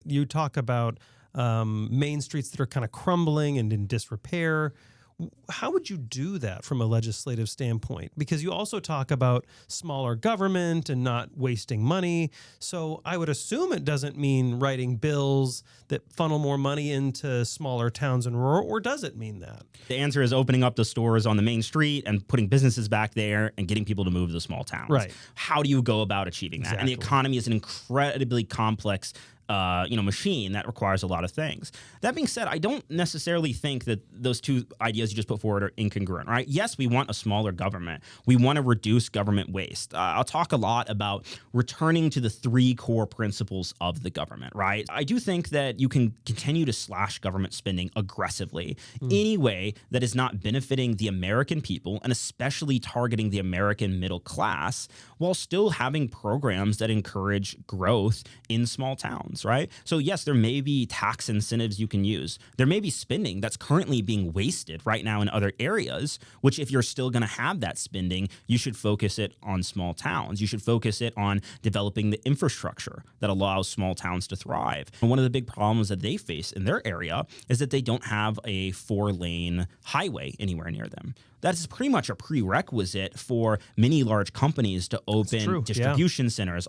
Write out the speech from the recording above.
you talk about main streets that are kind of crumbling and in disrepair. How would you do that from a legislative standpoint? Because you also talk about smaller government and not wasting money. So I would assume it doesn't mean writing bills that funnel more money into smaller towns and rural, or does it mean that? The answer is opening up the stores on the main street and putting businesses back there and getting people to move to the small towns. Right. How do you go about achieving that? And the economy is an incredibly complex machine that requires a lot of things. That being said, I don't necessarily think that those two ideas you just put forward are incongruent, right? Yes, we want a smaller government. We want to reduce government waste. I'll talk a lot about returning to the three core principles of the government, right? I do think that you can continue to slash government spending aggressively any way that is not benefiting the American people and especially targeting the American middle class while still having programs that encourage growth in small towns, right? So yes, there may be tax incentives you can use. There may be spending that's currently being wasted right now in other areas, which if you're still going to have that spending, you should focus it on small towns. You should focus it on developing the infrastructure that allows small towns to thrive. And one of the big problems that they face in their area is that they don't have a 4-lane highway anywhere near them. That is pretty much a prerequisite for many large companies to open distribution centers,